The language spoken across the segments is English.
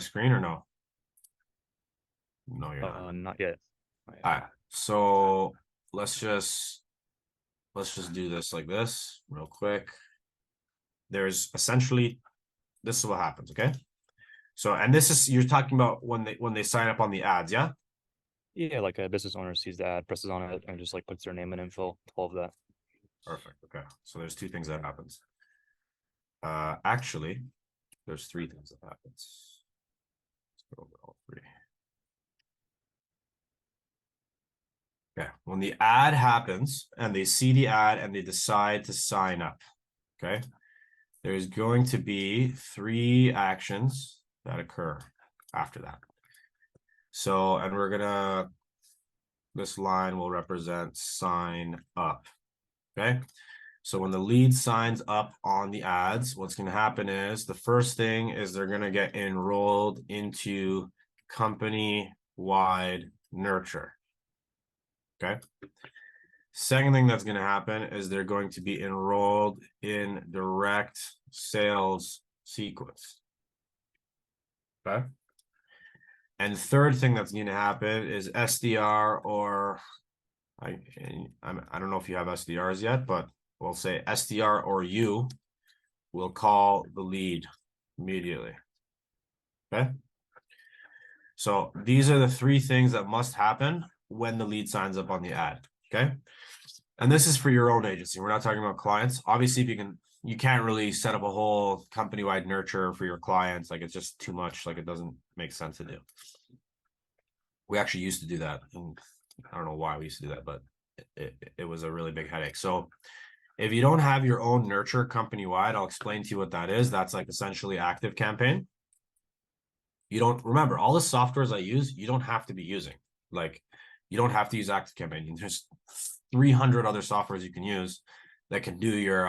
screen or no? No, you're not. Not yet. Not yet. All right. So let's just do this like this real quick. There's essentially this is what happens, okay? So and this is you're talking about when they sign up on the ads, yeah? Yeah, like a business owner sees the ad, presses on it, and just like puts their name and info, all of that. Perfect. Okay. So there's two things that happens. Actually, there's three things that happens. Let's go over all three. Okay. When the ad happens and they see the ad and they decide to sign up, okay, there's going to be three actions that occur after that. So, and this line will represent sign up. Okay. So when the lead signs up on the ads, what's going to happen is the first thing is they're going to get enrolled into company-wide nurture. Okay. Second thing that's going to happen is they're going to be enrolled in direct sales sequence. Okay. And third thing that's going to happen is SDR or I don't know if you have SDRs yet, but we'll say SDR or you will call the lead immediately. Okay. So these are the three things that must happen when the lead signs up on the ad. Okay. And this is for your own agency. We're not talking about clients. Obviously, if you can't really set up a whole company-wide nurture for your clients. Like it's just too much. Like it doesn't make sense to do. We actually used to do that. And I don't know why we used to do that, but it was a really big headache. So if you don't have your own nurture company-wide, I'll explain to you what that is. That's like essentially ActiveCampaign. You don't remember all the softwares I use, you don't have to be using. Like you don't have to use ActiveCampaign. There's 300 other softwares you can use that can do your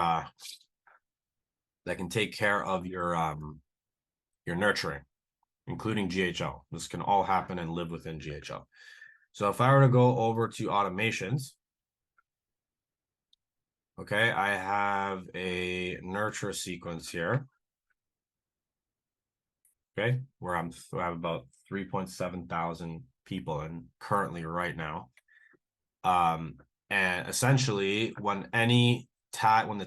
that can take care of your nurturing, including GHL. This can all happen and live within GHL. So if I were to go over to automations, okay, I have a nurture sequence here. Okay, where I have about 3.7 thousand people in currently right now. And essentially when the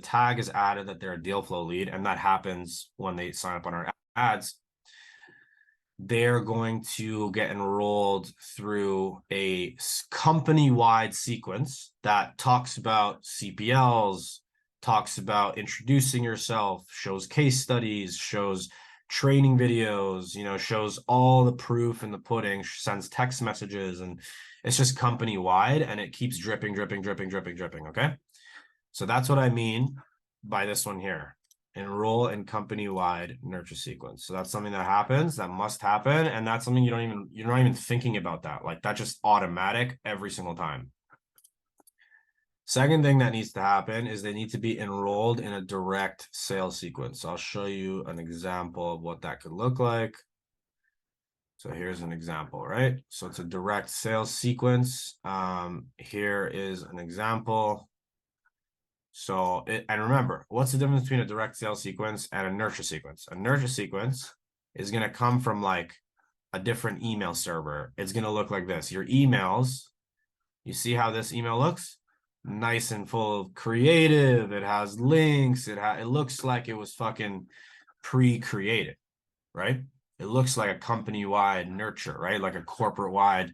tag is added that they're a deal flow lead, and that happens when they sign up on our ads, they're going to get enrolled through a company-wide sequence that talks about CPLs, talks about introducing yourself, shows case studies, shows training videos, shows all the proof in the pudding, sends text messages, and it's just company-wide, and it keeps dripping, dripping, dripping, dripping, dripping, okay? So that's what I mean by this one here. Enroll in company-wide nurture sequence. So that's something that happens, that must happen, and that's something you're not even thinking about that. Like that's just automatic every single time. Second thing that needs to happen is they need to be enrolled in a direct sales sequence. So I'll show you an example of what that could look like. So here's an example, right? So it's a direct sales sequence. Here is an example. So, and remember, what's the difference between a direct sales sequence and a nurture sequence? A nurture sequence is going to come from like a different email server. It's going to look like this. Your emails, you see how this email looks? Nice and full of creative. It has links. It looks like it was fucking pre-created, right? It looks like a company-wide nurture, right? Like a corporate-wide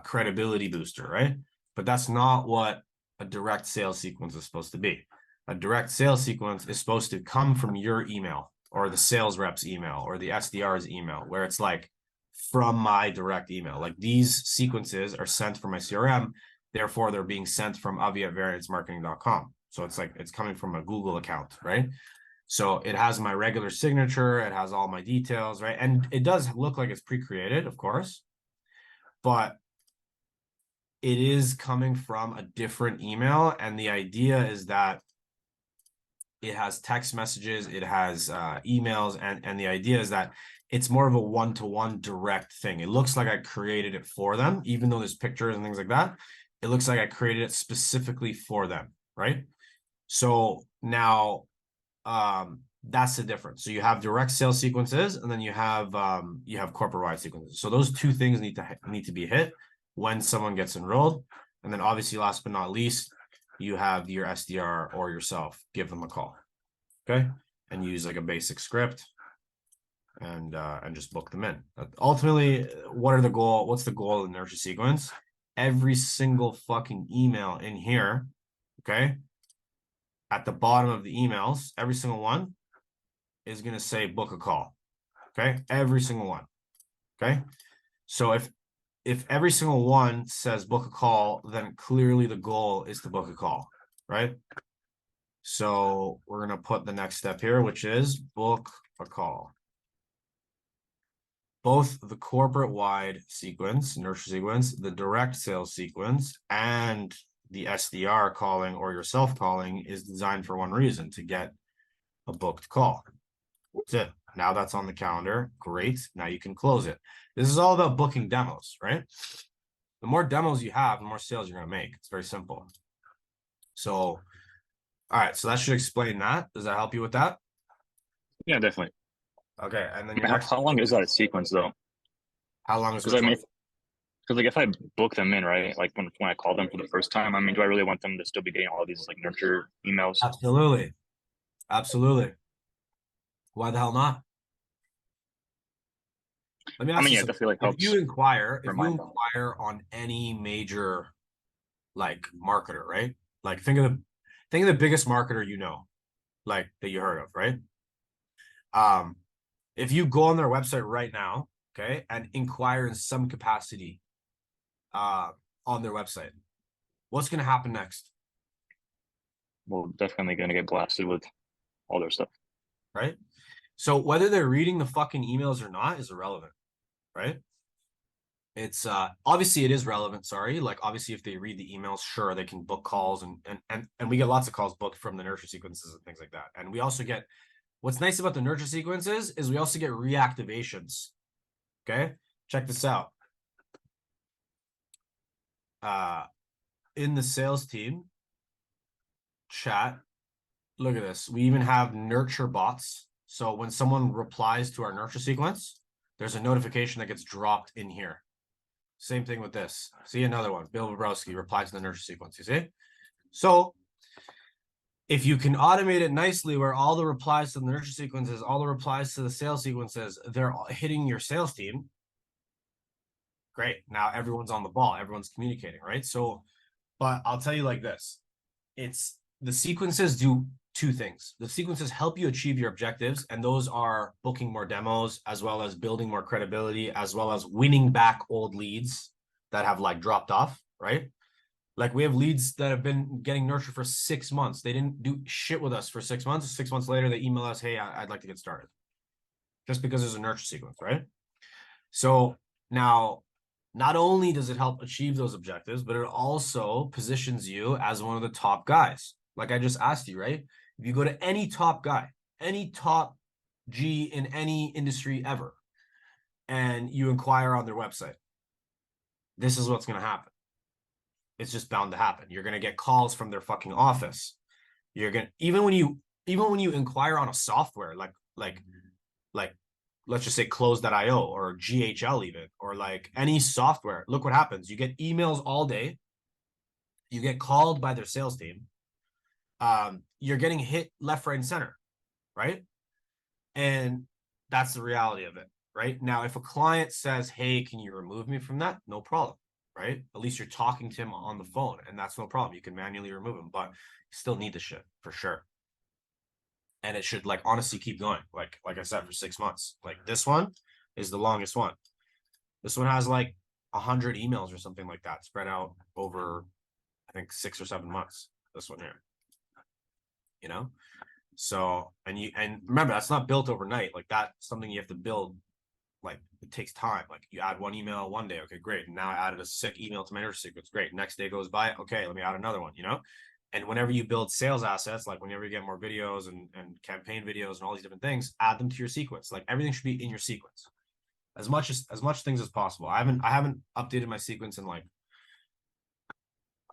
credibility booster, right? But that's not what a direct sales sequence is supposed to be. A direct sales sequence is supposed to come from your email or the sales rep's email or the SDR's email, where it's like from my direct email. Like these sequences are sent from my CRM, therefore they're being sent from avi@variancemarketing.com. So it's like it's coming from a Google account, right? So it has my regular signature, it has all my details, right? And it does look like it's pre-created, of course, but it is coming from a different email. And the idea is that it has text messages, it has emails, and the idea is that it's more of a one-to-one direct thing. It looks like I created it for them, even though there's pictures and things like that. It looks like I created it specifically for them, right? So now That's the difference. So you have direct sales sequences, and then you have corporate wide sequences. So those two things need to be hit when someone gets enrolled. And then obviously, last but not least, you have your SDR or yourself give them a call. Okay, and use like a basic script and just book them in. Ultimately, what's the goal of the nurture sequence? Every single fucking email in here, okay, at the bottom of the emails, every single one is going to say book a call. Okay, every single one. Okay, so if every single one says book a call, then clearly the goal is to book a call, right? So we're going to put the next step here, which is book a call. Both the corporate wide sequence, nurture sequence, the direct sales sequence, and the SDR calling or yourself calling is designed for one reason, to get a booked call. That's it. Now that's on the calendar. Great. Now you can close it. This is all about booking demos, right? The more demos you have, the more sales you're going to make. It's very simple. So, all right. So that should explain that. Does that help you with that? Yeah, definitely. Okay. And then I your mean, next, how long is that a sequence though? how long is Because which I mean, one? because like if I book them in, right, like when I call them for the first time, I mean, do I really want them to still be getting all these like nurture emails? Absolutely. Absolutely. Why the hell not? Let me I ask mean, you yeah, it something. definitely like If helps you inquire, remind them. on any major like marketer, right? Like think of the biggest marketer you know, like that you heard of, right? Um, if you go on their website right now, okay, and inquire in some capacity uh on their website, what's gonna happen next? We're definitely gonna get blasted with all their stuff. Right? So whether they're reading the fucking emails or not is irrelevant, right? It's obviously it is relevant, sorry. Like obviously if they read the emails, sure, they can book calls and we get lots of calls booked from the nurture sequences and things like that. And we also get what's nice about the nurture sequences is we also get reactivations. Okay? Check this out. In the sales team chat, look at this. We even have nurture bots. So when someone replies to our nurture sequence, there's a notification that gets dropped in here. Same thing with this. See another one. Bill Bobrowski replied to the nurture sequence. You see? So if you can automate it nicely where all the replies to the nurture sequences, all the replies to the sales sequences, they're hitting your sales team. Great. Now everyone's on the ball. Everyone's communicating, right? So, but I'll tell you like this. It's the sequences do two things. The sequences help you achieve your objectives, and those are booking more demos, as well as building more credibility, as well as winning back old leads that have like dropped off, right? Like we have leads that have been getting nurtured for 6 months. They didn't do shit with us for 6 months. 6 months later, they email us, hey, I'd like to get started. Just because there's a nurture sequence, right? So now, not only does it help achieve those objectives, but it also positions you as one of the top guys. Like I just asked you, right? If you go to any top guy, any top G in any industry ever, and you inquire on their website, this is what's going to happen. It's just bound to happen. You're going to get calls from their fucking office. You're going to, even when you inquire on a software like let's just say close.io or GHL even, or like any software, look what happens. You get emails all day. You get called by their sales team. You're getting hit left, right, and center, right? And that's the reality of it, right? Now, if a client says, hey, can you remove me from that? No problem, right? At least you're talking to him on the phone, and that's no problem. You can manually remove him, but you still need the shit for sure. And it should like honestly keep going, like I said, for 6 months. Like this one is the longest one. This one has like 100 emails or something like that spread out over, I think, 6 or 7 months. This one here, you know. So and remember that's not built overnight. Like that's something you have to build. Like it takes time. Like you add one email one day, okay, great. And now I added a sick email to my nurture sequence, great. Next day goes by, okay, let me add another one. You know. And whenever you build sales assets, like whenever you get more videos and campaign videos and all these different things, add them to your sequence. Like everything should be in your sequence. As much things as possible. I haven't updated my sequence in like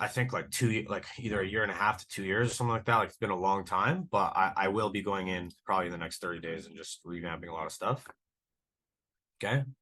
I think like like either a year and a half to 2 years or something like that. Like it's been a long time, but I will be going in probably in the next 30 days and just revamping a lot of stuff. Okay.